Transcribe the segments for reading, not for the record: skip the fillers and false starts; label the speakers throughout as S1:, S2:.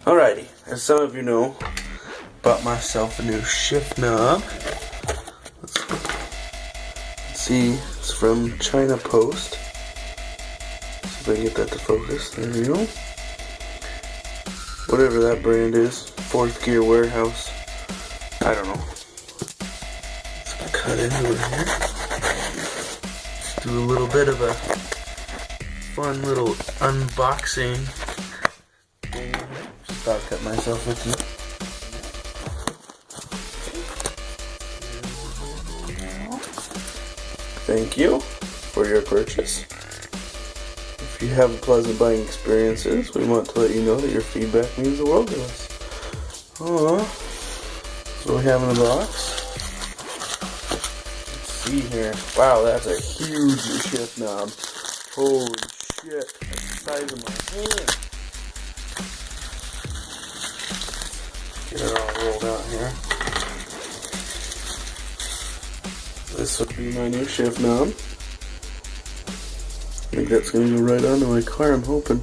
S1: Alrighty, as some of you know, bought myself a new shift knob. Let's see, it's from China Post. See if I can get that to focus. There we go. Whatever that brand is, Fourth Gear Warehouse. I don't know. Let's cut into it here. Do a little bit of a fun little unboxing. Just about cut myself with it. Thank you for your purchase. If you have pleasant buying experiences, we want to let you know that your feedback means the world to us. So we have in the box. Let's see here. Wow, that's a huge shift knob. Holy shit, that's the size of my hand. Get it all rolled out here. This would be my new shift knob. I think that's going to go right onto my car, I'm hoping.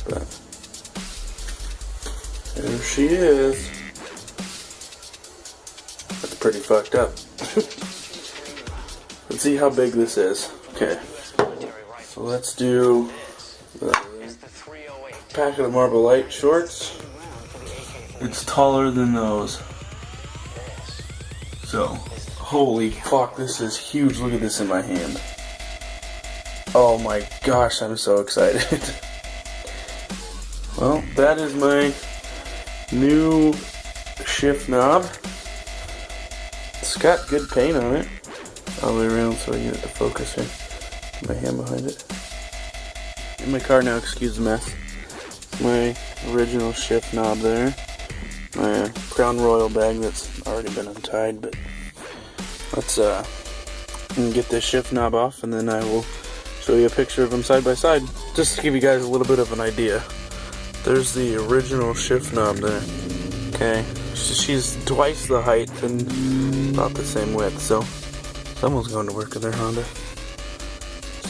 S1: But there she is. That's pretty fucked up. Let's see how big this is. Okay. So let's do the packet of Marble Light shorts. It's taller than those. So, holy fuck, this is huge. Look at this in my hand. Oh my gosh, I'm so excited. Well, that is my new shift knob. It's got good paint on it. All the way around so I can get it to focus here. My hand behind it. In my car now, excuse the mess. My original shift knob there. My Crown Royal bag that's already been untied, but let's get this shift knob off and then I will show you a picture of them side by side, just to give you guys a little bit of an idea. There's the original shift knob there. Okay, she's twice the height and about the same width, so someone's going to work in their Honda.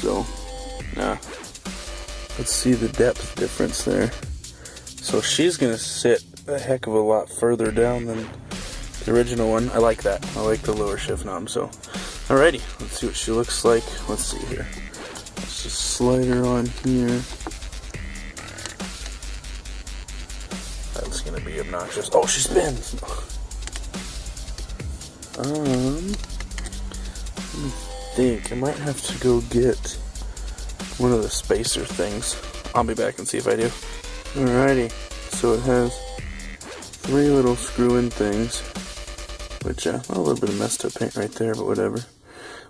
S1: So, let's see the depth difference there. So she's going to sit a heck of a lot further down than the original one. I like that. I like the lower shift knob. So, alrighty, let's see what she looks like. Let's see here. Let's just slide her on here. That's gonna be obnoxious. Oh, she spins. Let me think. I might have to go get one of the spacer things. I'll be back and see if I do. Alrighty. So it has 3 little screw-in things, which a little bit of messed up paint right there, but whatever.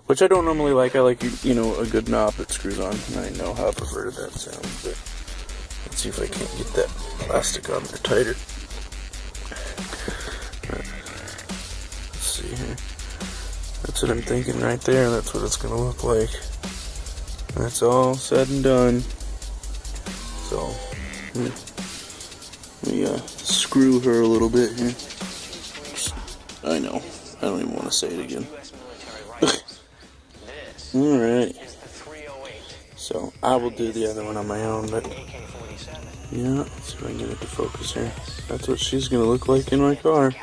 S1: Which I don't normally like. I like, you know, a good knob that screws on. I know how perverted that sounds, but let's see if I can't get that plastic on there tighter. Let's see here. That's what I'm thinking right there. That's what it's going to look like. That's all said and done. So, let me screw her a little bit here. I know. I don't even want to say it again. Alright. So, I will do the other one on my own, but yeah, let's see if I can get it to focus here. That's what she's going to look like in my car.